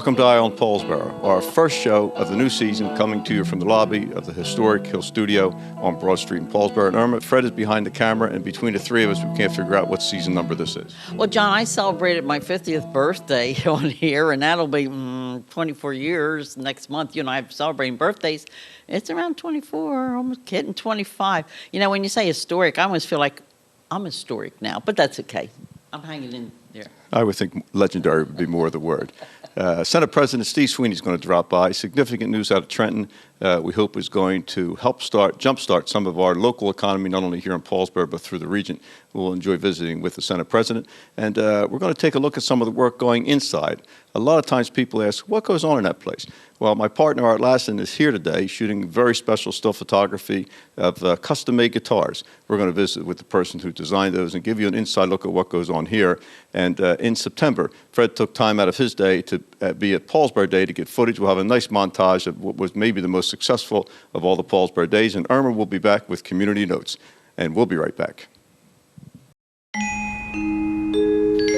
Welcome to Eye on Paulsboro, our first show of the new season, coming to you from the lobby of the historic Hill Studio on Broad Street in Paulsboro. And Irma, Fred is behind the camera, and between the three of us, we can't figure out what season number this is. Well, John, I celebrated my 50th birthday on here, and that'll be 24 years next month. You and I are celebrating birthdays. It's around 24, almost hitting 25. You know, when you say historic, I almost feel like I'm historic now, but that's okay. I'm hanging in there. I would think legendary would be more of the word. Senate President Steve Sweeney is going to drop by. Significant news out of Trenton. We hope is going to help jumpstart some of our local economy, not only here in Paulsboro, but through the region. We'll enjoy visiting with the Senate President. And we're going to take a look at some of the work going inside. A lot of times people ask, what goes on in that place? Well, my partner, Art Lassen, is here today shooting very special still photography of custom-made guitars. We're going to visit with the person who designed those and give you an inside look at what goes on here. And in September, Fred took time out of his day to be at Paulsboro Day to get footage. We'll have a nice montage of what was maybe the most successful of all the Paulsboro days. And Irma will be back with community notes. And we'll be right back.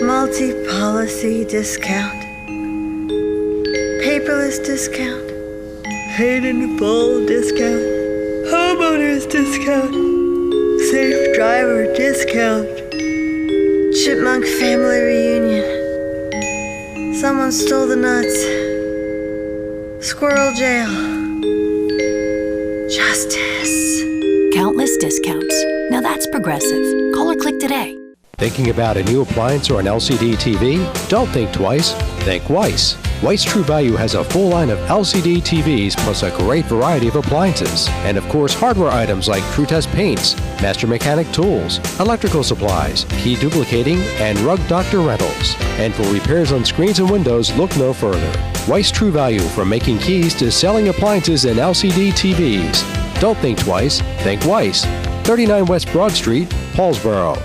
Multi-policy discount, paperless discount, paid in full discount, homeowners discount, safe driver discount, chipmunk family reunion, someone stole the nuts, squirrel jail, justice. Countless discounts. Now that's progressive. Call or click today. Thinking about a new appliance or an LCD TV? Don't think twice. Think Weiss. Weiss True Value has a full line of LCD TVs plus a great variety of appliances. And of course, hardware items like TrueTest paints, Master Mechanic tools, electrical supplies, key duplicating, and Rug Doctor rentals. And for repairs on screens and windows, look no further. Weiss True Value, from making keys to selling appliances and LCD TVs. Don't think twice. Think Weiss. 39 West Broad Street, Paulsboro.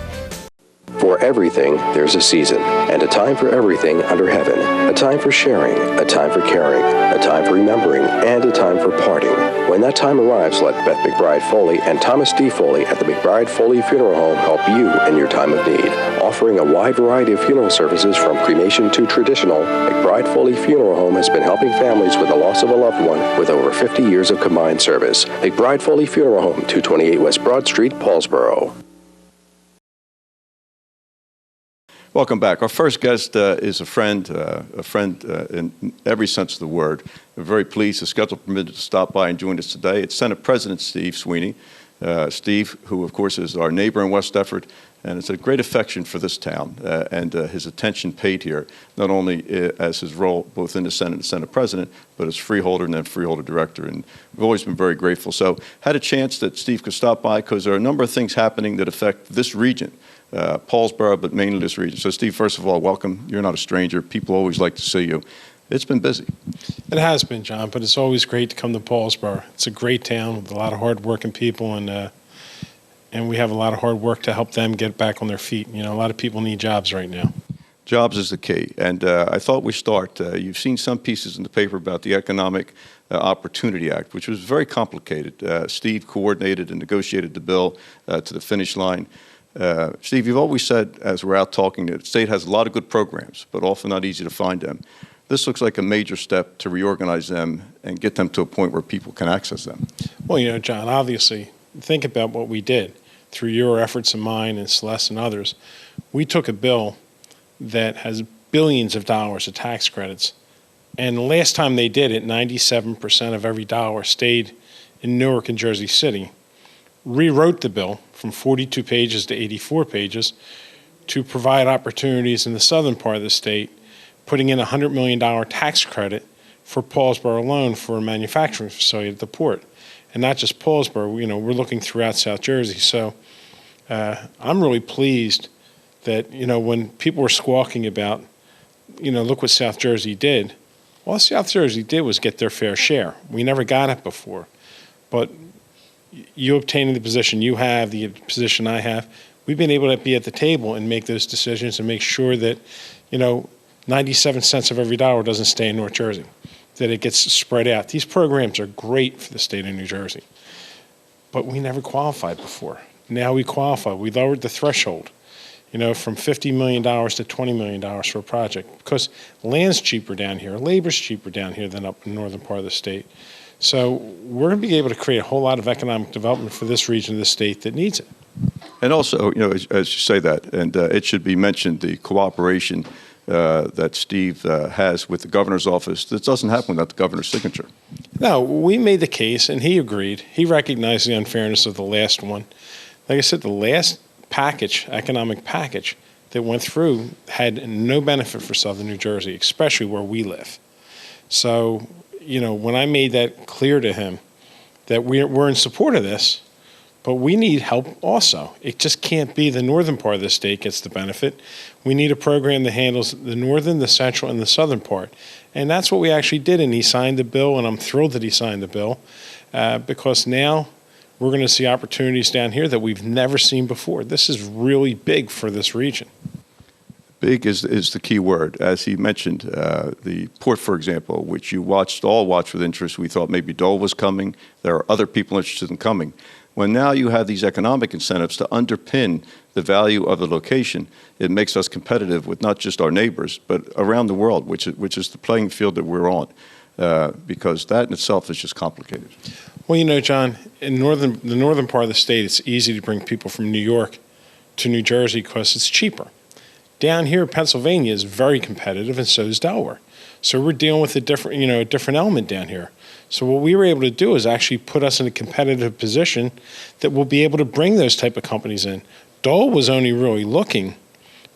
For everything, there's a season, and a time for everything under heaven. A time for sharing, a time for caring, a time for remembering, and a time for parting. When that time arrives, let Beth McBride Foley and Thomas D. Foley at the McBride Foley Funeral Home help you in your time of need. Offering a wide variety of funeral services from cremation to traditional, McBride Foley Funeral Home has been helping families with the loss of a loved one with over 50 years of combined service. McBride Foley Funeral Home, 228 West Broad Street, Paulsboro. Welcome back. Our first guest is a friend in every sense of the word. We're very pleased, the schedule permitted to stop by and join us today. It's Senate President Steve Sweeney. Steve, who of course is our neighbor in West Effort, and it's a great affection for this town and his attention paid here, not only as his role both in the Senate and Senate President, but as freeholder and then freeholder director. And we've always been very grateful. So had a chance that Steve could stop by because there are a number of things happening that affect this region. Paulsboro, but mainly this region. So, Steve, first of all, welcome. You're not a stranger. People always like to see you. It's been busy. It has been, John, but it's always great to come to Paulsboro. It's a great town with a lot of hard-working people, and we have a lot of hard work to help them get back on their feet. You know, a lot of people need jobs right now. Jobs is the key, and I thought we'd start. You've seen some pieces in the paper about the Economic Opportunity Act, which was very complicated. Steve coordinated and negotiated the bill to the finish line. Steve, you've always said, as we're out talking, that the state has a lot of good programs, but often not easy to find them. This looks like a major step to reorganize them and get them to a point where people can access them. Well, you know, John, obviously, think about what we did through your efforts and mine and Celeste and others. We took a bill that has billions of dollars of tax credits, and the last time they did it, 97% of every dollar stayed in Newark and Jersey City. Rewrote the bill from 42 pages to 84 pages to provide opportunities in the southern part of the state, putting in a $100 million tax credit for Paulsboro alone for a manufacturing facility at the port. And not just Paulsboro, you know, we're looking throughout South Jersey. So I'm really pleased that, you know, when people were squawking about, you know, look what South Jersey did. All South Jersey did was get their fair share. We never got it before. But you obtaining the position you have, the position I have, we've been able to be at the table and make those decisions and make sure that, you know, 97 cents of every dollar doesn't stay in North Jersey, that it gets spread out. These programs are great for the state of New Jersey, but we never qualified before. Now we qualify. We lowered the threshold. from $50 million to $20 million for a project, because land's cheaper down here, labor's cheaper down here than up in the northern part of the state. So we're going to be able to create a whole lot of economic development for this region of the state that needs it. And also, as you say that, and it should be mentioned, the cooperation that Steve has with the governor's office, that doesn't happen without the governor's signature. No, we made the case, and he agreed. He recognized the unfairness of the last one. Like I said, the last economic package that went through had no benefit for southern New Jersey, especially where we live. So, when I made that clear to him that we're in support of this, but we need help also. It just can't be the northern part of the state gets the benefit. We need a program that handles the northern, the central, and the southern part. And that's what we actually did, and he signed the bill, and I'm thrilled that he signed the bill, because now we're going to see opportunities down here that we've never seen before. This is really big for this region. Big is the key word. As he mentioned, the port, for example, which you all watched with interest. We thought maybe Dole was coming. There are other people interested in coming. When now you have these economic incentives to underpin the value of the location, it makes us competitive with not just our neighbors, but around the world, which is the playing field that we're on, because that in itself is just complicated. Well, John, in the northern part of the state, it's easy to bring people from New York to New Jersey because it's cheaper. Down here, Pennsylvania is very competitive, and so is Delaware. So we're dealing with a different element down here. So what we were able to do is actually put us in a competitive position that we'll be able to bring those type of companies in. Dole was only really looking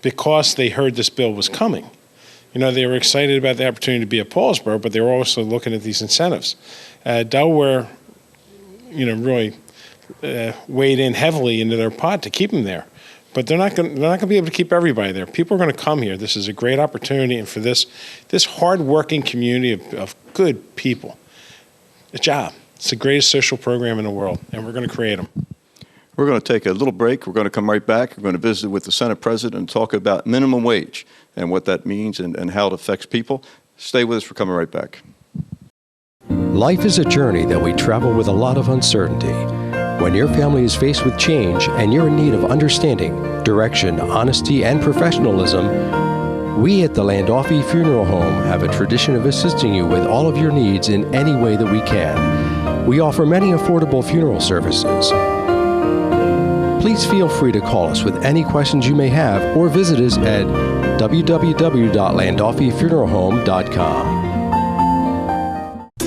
because they heard this bill was coming. They were excited about the opportunity to be at Paulsboro, but they were also looking at these incentives. Delaware, really weighed in heavily into their pot to keep them there. But they're not going to be able to keep everybody there. People are going to come here. This is a great opportunity, and for this hard-working community of good people, a job. It's the greatest social program in the world, and we're going to create them. We're going to take a little break. We're going to come right back. We're going to visit with the Senate President and talk about minimum wage and what that means and how it affects people. Stay with us. We're coming right back. Life is a journey that we travel with a lot of uncertainty. When your family is faced with change and you're in need of understanding, direction, honesty, and professionalism, we at the Landolfi Funeral Home have a tradition of assisting you with all of your needs in any way that we can. We offer many affordable funeral services. Please feel free to call us with any questions you may have or visit us at www.landolfifuneralhome.com.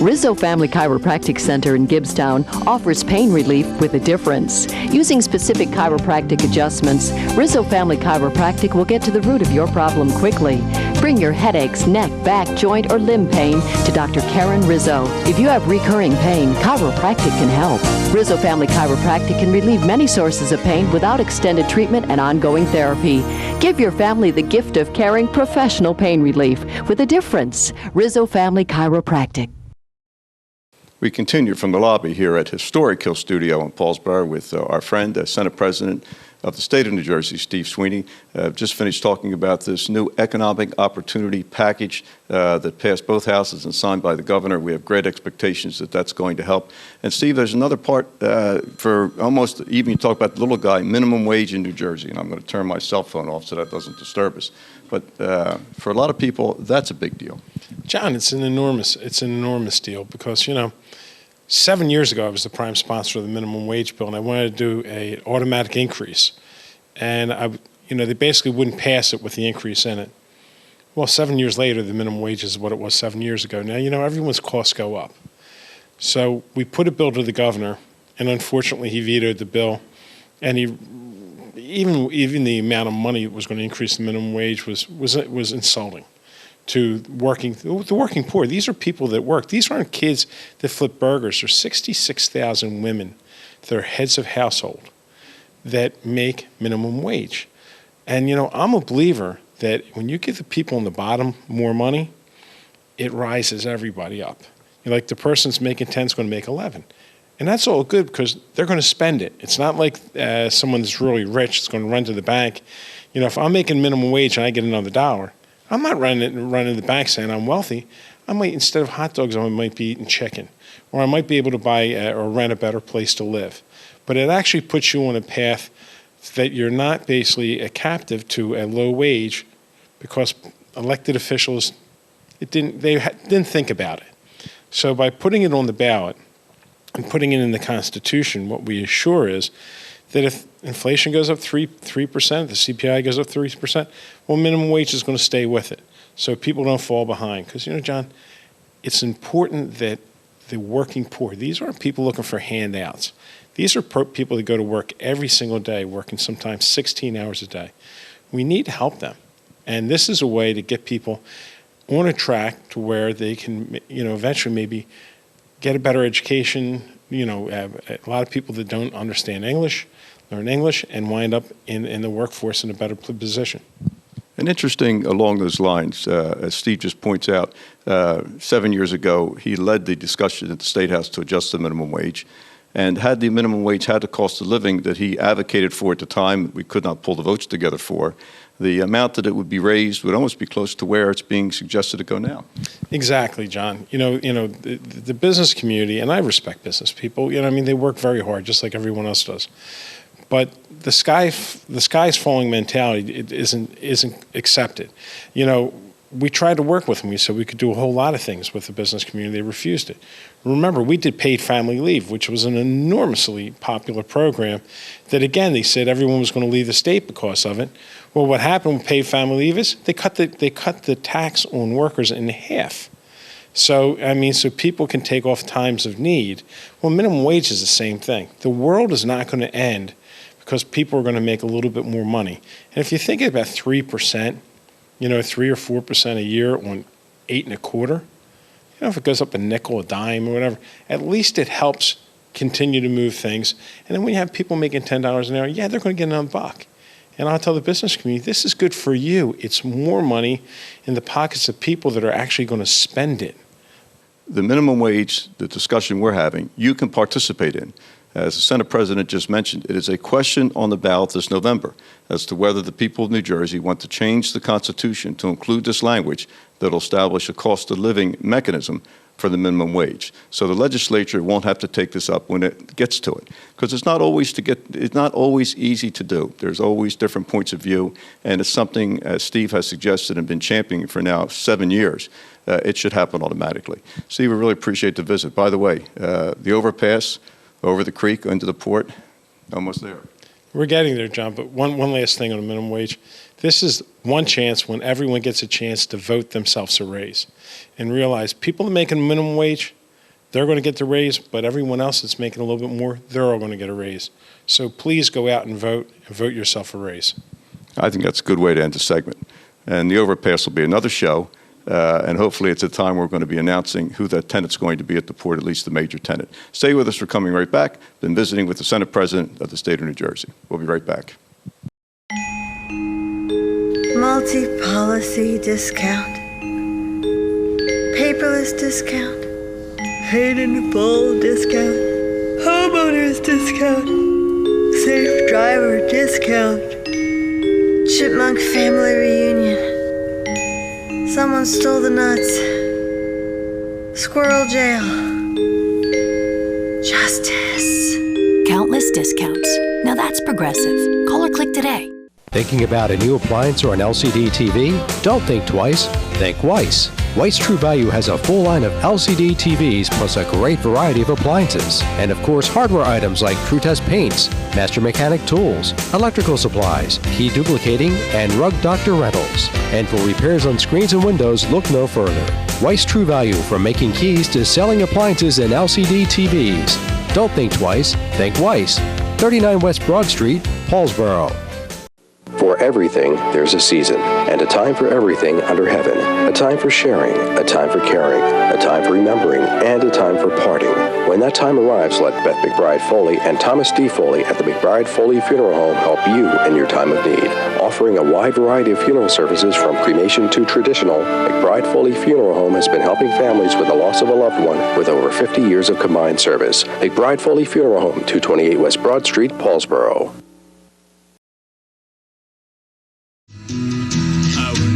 Rizzo Family Chiropractic Center in Gibbstown offers pain relief with a difference. Using specific chiropractic adjustments, Rizzo Family Chiropractic will get to the root of your problem quickly. Bring your headaches, neck, back, joint, or limb pain to Dr. Karen Rizzo. If you have recurring pain, chiropractic can help. Rizzo Family Chiropractic can relieve many sources of pain without extended treatment and ongoing therapy. Give your family the gift of caring professional pain relief with a difference. Rizzo Family Chiropractic. We continue from the lobby here at historic Hill Studio in Paulsboro with our friend, Senate President of the state of New Jersey, Steve Sweeney. Just finished talking about this new economic opportunity package that passed both houses and signed by the governor. We have great expectations that that's going to help. And Steve, there's another part for almost, even you talk about the little guy, minimum wage in New Jersey. And I'm going to turn my cell phone off so that doesn't disturb us. But for a lot of people, that's a big deal. John, it's an enormous deal because, 7 years ago, I was the prime sponsor of the minimum wage bill, and I wanted to do an automatic increase. And they basically wouldn't pass it with the increase in it. Well, 7 years later, the minimum wage is what it was 7 years ago. Now, everyone's costs go up. So we put a bill to the governor, and unfortunately, he vetoed the bill. And even the amount of money it was going to increase the minimum wage was insulting to the working poor. These are people that work. These aren't kids that flip burgers. There's 66,000 women that are heads of household that make minimum wage. And, I'm a believer that when you give the people on the bottom more money, it rises everybody up. Like the person's making 10 is going to make 11. And that's all good because they're going to spend it. It's not like someone that's really rich is going to run to the bank. If I'm making minimum wage and I get another $1, I'm not running to the bank saying I'm wealthy. Instead of hot dogs, I might be eating chicken. Or I might be able to buy or rent a better place to live. But it actually puts you on a path that you're not basically a captive to a low wage because elected officials didn't think about it. So by putting it on the ballot and putting it in the Constitution, what we assure is that if inflation goes up 3%, the CPI goes up 3%, well, minimum wage is going to stay with it, so people don't fall behind. Because, John, it's important that the working poor, these aren't people looking for handouts. These are people that go to work every single day, working sometimes 16 hours a day. We need to help them. And this is a way to get people on a track to where they can, eventually maybe get a better education. A lot of people that don't understand English learn English and wind up in the workforce in a better position. And interesting along those lines, as Steve just points out, 7 years ago, he led the discussion at the State House to adjust the minimum wage. And had the minimum wage had the cost of living that he advocated for at the time, we could not pull the votes together for, the amount that it would be raised would almost be close to where it's being suggested to go now. Exactly, John. The business community, and I respect business people, they work very hard, just like everyone else does. But the sky's falling mentality isn't accepted. We tried to work with them. We said we could do a whole lot of things with the business community. They refused it. Remember, we did paid family leave, which was an enormously popular program that, again, they said everyone was going to leave the state because of it. Well, what happened with paid family leave is they cut the tax on workers in half. So people can take off times of need. Well, minimum wage is the same thing. The world is not going to end because people are going to make a little bit more money. And if you think about 3%, 3 or 4% a year on 8 1/4, if it goes up a nickel, a dime, or whatever, at least it helps continue to move things. And then when you have people making $10 an hour, they're going to get another buck. And I'll tell the business community, this is good for you. It's more money in the pockets of people that are actually going to spend it. The minimum wage, the discussion we're having, you can participate in. As the Senate President just mentioned, it is a question on the ballot this November as to whether the people of New Jersey want to change the Constitution to include this language that will establish a cost of living mechanism for the minimum wage. So the legislature won't have to take this up when it gets to it, because it's not always easy to do. There's always different points of view, and it's something, as Steve has suggested and been championing for now 7 years, it should happen automatically. Steve, we really appreciate the visit. By the way, the overpass over the creek into the port, almost there. We're getting there, John, but one last thing on the minimum wage. This is one chance when everyone gets a chance to vote themselves a raise and realize people that make a minimum wage, they're going to get the raise, but everyone else that's making a little bit more, they're all going to get a raise. So please go out and vote yourself a raise. I think that's a good way to end the segment. And the overpass will be another show. And hopefully it's a time we're going to be announcing who that tenant's going to be at the port, at least the major tenant. Stay with us. We're coming right back. Been visiting with the Senate President of the state of New Jersey. We'll be right back. Multi-policy discount. Paperless discount. Paid in full discount. Homeowners discount. Safe driver discount. Chipmunk family reunion. Someone stole the nuts. Squirrel jail. Justice. Countless discounts. Now that's progressive. Call or click today. Thinking about a new appliance or an LCD TV? Don't think twice. Think Weiss. Weiss True Value has a full line of LCD TVs plus a great variety of appliances. And of course, hardware items like TrueTest paints, Master Mechanic tools, electrical supplies, key duplicating, and Rug Doctor rentals. And for repairs on screens and windows, look no further. Weiss True Value, from making keys to selling appliances and LCD TVs. Don't think twice. Think Weiss. 39 West Broad Street, Paulsboro. For everything, there's a season, and a time for everything under heaven. A time for sharing, a time for caring, a time for remembering, and a time for parting. When that time arrives, let Beth McBride Foley and Thomas D. Foley at the McBride Foley Funeral Home help you in your time of need. Offering a wide variety of funeral services from cremation to traditional, McBride Foley Funeral Home has been helping families with the loss of a loved one with over 50 years of combined service. McBride Foley Funeral Home, 228 West Broad Street, Paulsboro.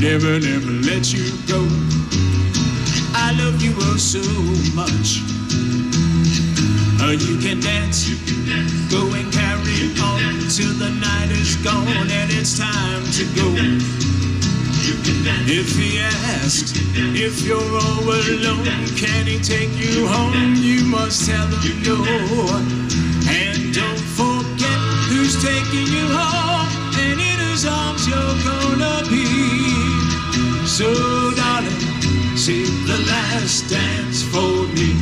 Never, never let you go. I love you oh so much. You can dance, go and carry on till the night is gone and it's time to go. If he asks if you're all alone, can he take you home? You must tell him no. And don't forget who's taking you home and in whose arms you're gonna be. So darling, save the last dance for me.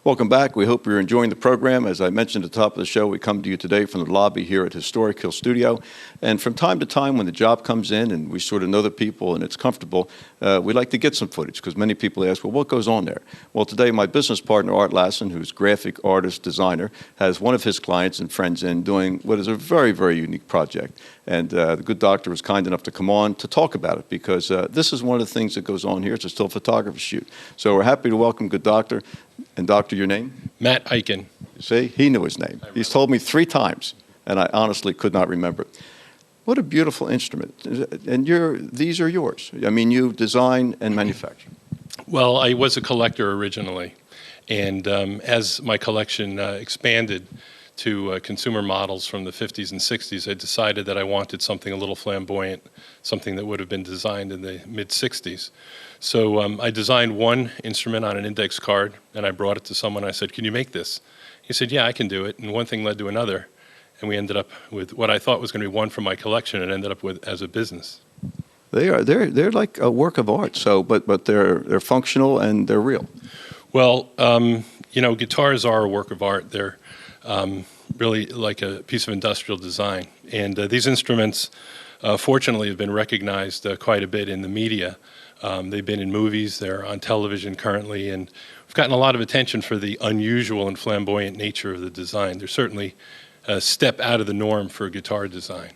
Welcome back. We hope you're enjoying the program. As I mentioned at the top of the show, we come to you today from the lobby here at Historic Hill Studio. And from time to time, when the job comes in and we sort of know the people and it's comfortable, we like to get some footage because many people ask, well, what goes on there? Well, today my business partner, Art Lassen, who's graphic artist, designer, has one of his clients and friends in doing what is a very, very unique project. And the good doctor was kind enough to come on to talk about it because this is one of the things that goes on here. It's a still photography shoot. So we're happy to welcome good doctor. And doctor, your name? Matt Eichen. See, he knew his name. He's told me 3 times, and I honestly could not remember it. What a beautiful instrument. And these are yours. I mean, you design and manufacture. Well, I was a collector originally. And as my collection expanded to consumer models from the 50s and 60s, I decided that I wanted something a little flamboyant, something that would have been designed in the mid-60s. So I designed one instrument on an index card, and I brought it to someone. I said, "Can you make this?" He said, "Yeah, I can do it." And one thing led to another, and we ended up with what I thought was going to be one from my collection, and ended up with as a business. They're like a work of art. So, but they're functional and they're real. Well, guitars are a work of art. They're really like a piece of industrial design, and these instruments, fortunately, have been recognized quite a bit in the media. They've been in movies, they're on television currently, and we've gotten a lot of attention for the unusual and flamboyant nature of the design. They're certainly a step out of the norm for guitar design.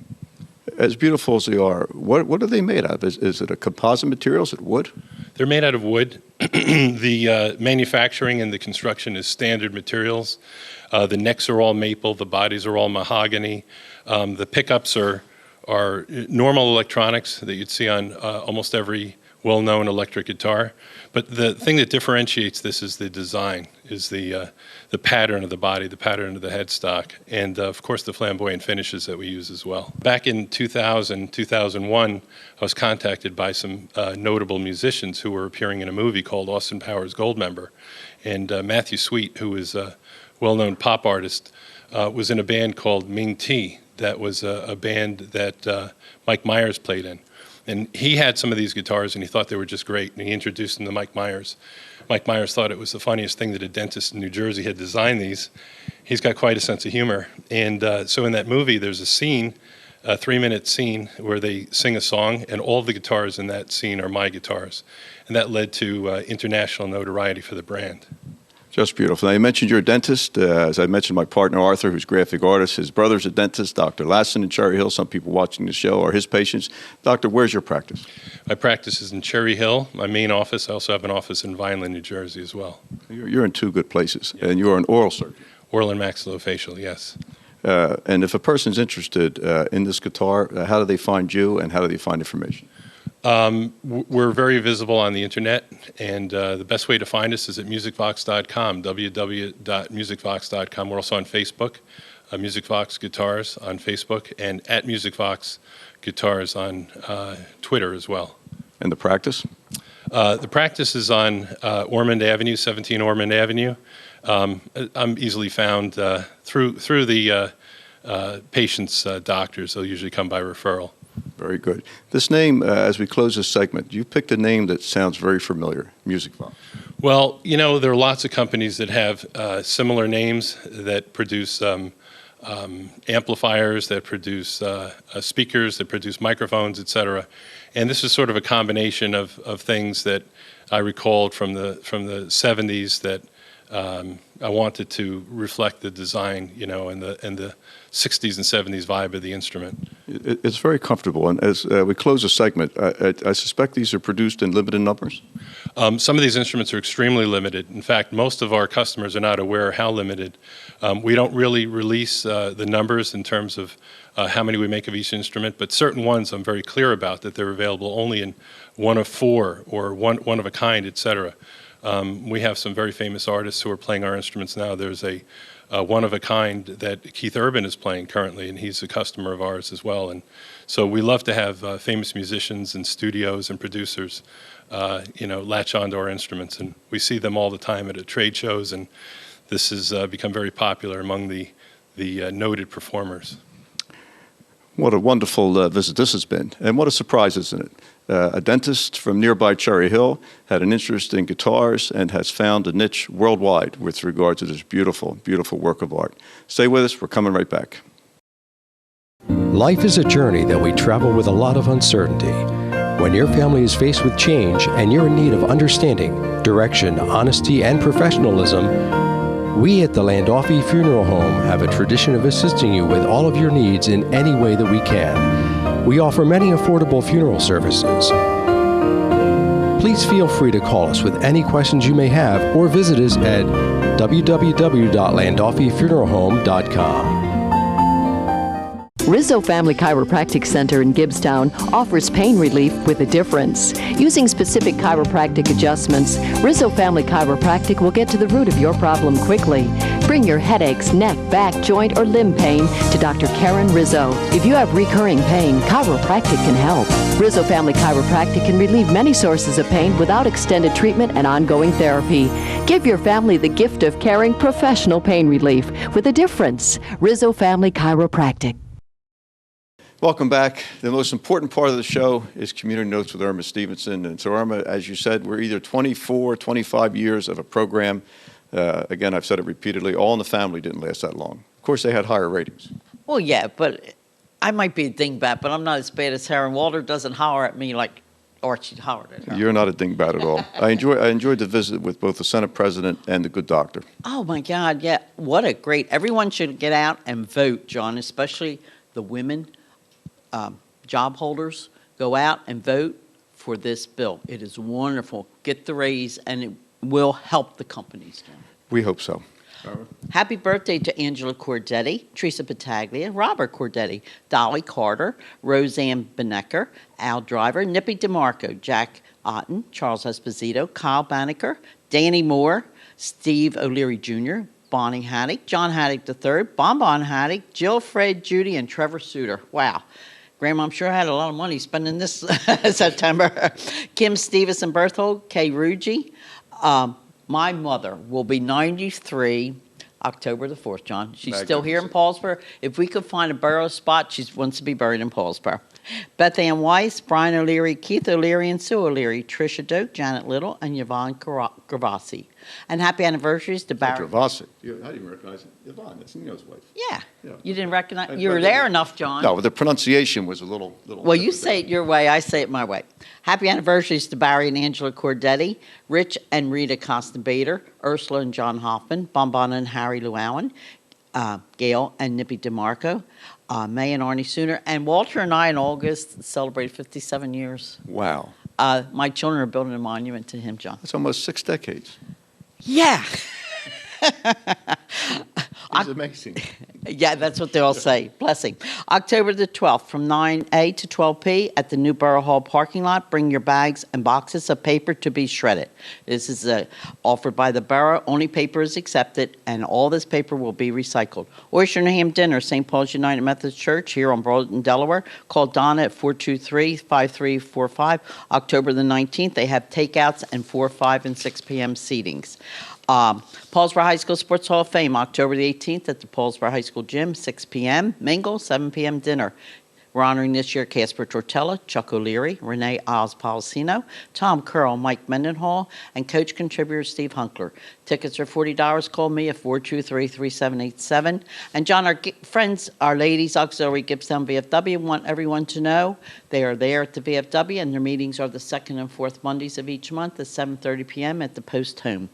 As beautiful as they are, what are they made of? Is it a composite material? Is it wood? They're made out of wood. The manufacturing and the construction is standard materials. The necks are all maple, the bodies are all mahogany. The pickups are are normal electronics that you'd see on almost every well-known electric guitar. But the thing that differentiates this is the design, is the pattern of the body, the pattern of the headstock, and of course the flamboyant finishes that we use as well. Back in 2000, 2001, I was contacted by some notable musicians who were appearing in a movie called Austin Powers Goldmember. And Matthew Sweet, who is a well-known pop artist, was in a band called Ming T. That was a band that Mike Myers played in. And he had some of these guitars, and he thought they were just great, and he introduced them to Mike Myers. Mike Myers thought it was the funniest thing that a dentist in New Jersey had designed these. He's got quite a sense of humor. And so in that movie, there's a scene, a 3-minute scene, where they sing a song, and all of the guitars in that scene are my guitars. And that led to international notoriety for the brand. Just beautiful. Now, you mentioned you're a dentist. As I mentioned, my partner, Arthur, who's a graphic artist, his brother's a dentist, Dr. Lassen in Cherry Hill. Some people watching the show are his patients. Doctor, where's your practice? My practice is in Cherry Hill, my main office. I also have an office in Vineland, New Jersey as well. You're in two good places, and you're an oral surgeon. Oral and maxillofacial, yes. And if a person's interested in this guitar, how do they find you, and how do they find information? We're very visible on the internet, and the best way to find us is at musicvox.com, www.musicvox.com. We're also on Facebook, MusicVox Guitars on Facebook, and at MusicVox Guitars on Twitter as well. And the practice? The practice is on Ormond Avenue, 17 Ormond Avenue. I'm easily found through the patient's doctors. They'll usually come by referral. Very good. This name, as we close this segment, you picked a name that sounds very familiar, MusicVox. Well, you know, there are lots of companies that have similar names that produce amplifiers, that produce speakers, that produce microphones, et cetera. And this is sort of a combination of things that I recalled from the 70s that I wanted to reflect the design, you know, and the 60s and 70s vibe of the instrument. It's very comfortable. And as we close the segment, I suspect these are produced in limited numbers? Some of these instruments are extremely limited. In fact, most of our customers are not aware how limited. We don't really release the numbers in terms of how many we make of each instrument, but certain ones I'm very clear about that they're available only in one of four or one of a kind, et cetera. We have some very famous artists who are playing our instruments now. There's a one-of-a-kind that Keith Urban is playing currently, and he's a customer of ours as well. And so we love to have famous musicians and studios and producers, you know, latch onto our instruments. And we see them all the time at trade shows, and this has become very popular among the noted performers. What a wonderful visit this has been, and what a surprise, isn't it? A dentist from nearby Cherry Hill had an interest in guitars and has found a niche worldwide with regard to this beautiful, beautiful work of art. Stay with us. We're coming right back. Life is a journey that we travel with a lot of uncertainty. When your family is faced with change and you're in need of understanding, direction, honesty, and professionalism, we at the Landolfi Funeral Home have a tradition of assisting you with all of your needs in any way that we can. We offer many affordable funeral services. Please feel free to call us with any questions you may have or visit us at www.landolfifuneralhome.com. Rizzo Family Chiropractic Center in Gibbstown offers pain relief with a difference. Using specific chiropractic adjustments, Rizzo Family Chiropractic will get to the root of your problem quickly. Bring your headaches, neck, back, joint, or limb pain to Dr. Karen Rizzo. If you have recurring pain, chiropractic can help. Rizzo Family Chiropractic can relieve many sources of pain without extended treatment and ongoing therapy. Give your family the gift of caring professional pain relief with a difference. Rizzo Family Chiropractic. Welcome back. The most important part of the show is Community Notes with Irma Stevenson. And so, Irma, as you said, we're either 24, 25 years of a program. Again, I've said it repeatedly, All in the Family didn't last that long. Of course, they had higher ratings. Well, yeah, but I might be a dingbat, but I'm not as bad as Harry. Walter doesn't holler at me like Archie hollered at her. You're not a dingbat at all. I enjoyed the visit with both the Senate President and the good doctor. Oh, my God, yeah. What a great, everyone should get out and vote, John, especially the women. Job holders, go out and vote for this bill. It is wonderful. Get the raise, and it will help the companies. We hope so. Happy birthday to Angela Cordetti, Teresa Battaglia, Robert Cordetti, Dolly Carter, Roseanne Benecker, Al Driver, Nippy DeMarco, Jack Otten, Charles Esposito, Kyle Banneker, Danny Moore, Steve O'Leary Jr., Bonnie Haddock, John Haddock III, Bonbon Haddock, Jill, Fred, Judy, and Trevor Suter. Wow. Grandma, I'm sure had a lot of money spending this September. Kim Stevenson Berthold, Kay Rugi. My mother will be 93 October the 4th, John. She's still here in Paulsboro. If we could find a burial spot, she wants to be buried in Paulsboro. Beth Ann Weiss, Brian O'Leary, Keith O'Leary, and Sue O'Leary, Tricia Doak, Janet Little, and Yvonne Gravassi. And happy anniversaries to Barry. Gravassi. How do you recognize it? Yvonne, that's Nino's wife. Yeah. Yeah. You didn't recognize? You were there enough, John. No, the pronunciation was a little. Well, you say it your way, I say it my way. Happy anniversaries to Barry and Angela Cordetti, Rich and Rita Costa-Bader, Ursula and John Hoffman, Bonbon and Harry Llewellyn, Gail and Nippy DeMarco, May and Arnie Sooner, and Walter and I in August celebrated 57 years. Wow. My children are building a monument to him, John. That's almost 6 decades. Yeah. He's amazing. Yeah, that's what they all say. Blessing. October the 12th from 9 to 12 p. at the New Borough Hall parking lot. Bring your bags and boxes of paper to be shredded. This is offered by the borough. Only paper is accepted, and all this paper will be recycled. Oyster and Ham Dinner, St. Paul's United Methodist Church here on Broad in Delaware. Call Donna at 423-5345. October the 19th, they have takeouts and 4, 5, and 6 p.m. seatings. Paulsboro High School Sports Hall of Fame, October the 18th at the Paulsboro High School Gym, 6 p.m. Mingle, 7 p.m. dinner. We're honoring this year Casper Tortella, Chuck O'Leary, Renee Oz-Policino, Tom Curl, Mike Mendenhall, and coach contributor Steve Hunkler. Tickets are $40. Call me at 423-3787. And John, our friends, our ladies, Auxiliary Gibbstown VFW, want everyone to know they are there at the VFW, and their meetings are the second and fourth Mondays of each month at 7:30 p.m. at the Post Home.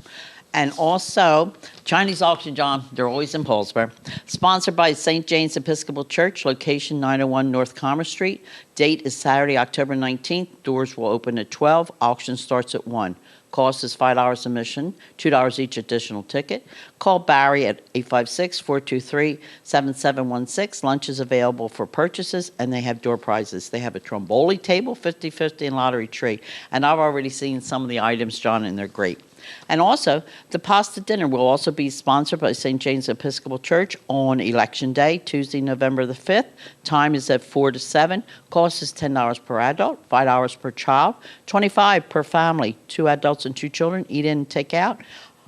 And also, Chinese auction, John, they're always in Paulsboro. Sponsored by St. James Episcopal Church, location 901 North Commerce Street. Date is Saturday, October 19th. Doors will open at 12. Auction starts at 1. Cost is $5 admission, $2 each additional ticket. Call Barry at 856-423-7716. Lunch is available for purchases, and they have door prizes. They have a tromboli table, 50-50, and lottery tree. And I've already seen some of the items, John, and they're great. And also, the pasta dinner will also be sponsored by St. James Episcopal Church on Election Day, Tuesday, November the 5th. Time is at 4 to 7. Cost is $10 per adult, $5 per child, $25 per family. 2 adults and 2 children, eat in and take out.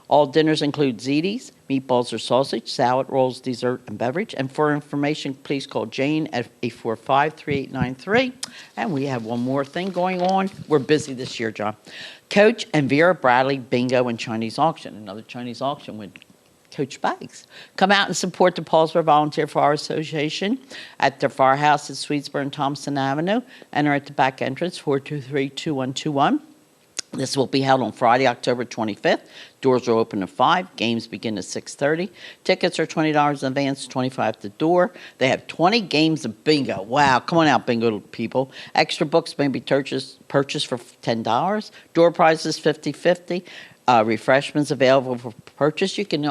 All dinners include ziti, meatballs or sausage, salad, rolls, dessert, and beverage. And for information, please call Jane at 845-3893. And we have one more thing going on. We're busy this year, John. Coach and Vera Bradley Bingo and Chinese Auction, another Chinese auction with Coach Bags. Come out and support the Paulsboro Volunteer Fire Association at their firehouse at Swedesboro and Thompson Avenue. Enter at the back entrance, 423-2121. This will be held on Friday, October 25th. Doors are open at 5. Games begin at 6:30. Tickets are $20 in advance, $25 at the door. They have 20 games of bingo. Wow, come on out, bingo people. Extra books may be purchased for $10. Door prizes $50-50. Refreshments available for purchase. You can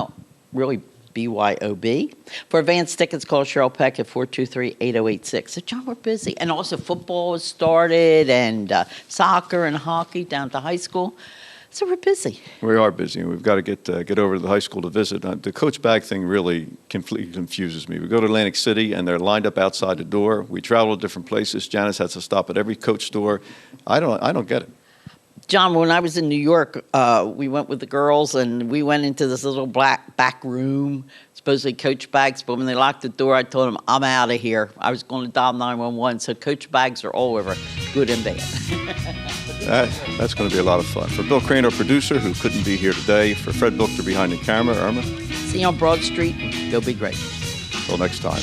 really BYOB. For advance tickets, call Cheryl Peck at 423-8086. So, John, we're busy. And also football has started, and soccer and hockey down to high school. So we're busy. We are busy, and we've got to get over to the high school to visit. The Coach Bag thing really completely confuses me. We go to Atlantic City, and they're lined up outside the door. We travel to different places. Janice has to stop at every Coach store. I don't get it. John, when I was in New York, we went with the girls, and we went into this little black back room, supposedly Coach Bags, but when they locked the door, I told them, I'm out of here. I was going to dial 911, so Coach Bags are all over, good and bad. That's going to be a lot of fun. For Bill Crane, our producer, who couldn't be here today, for Fred Bookter behind the camera, Irma. See you on Broad Street. You'll be great. Until next time.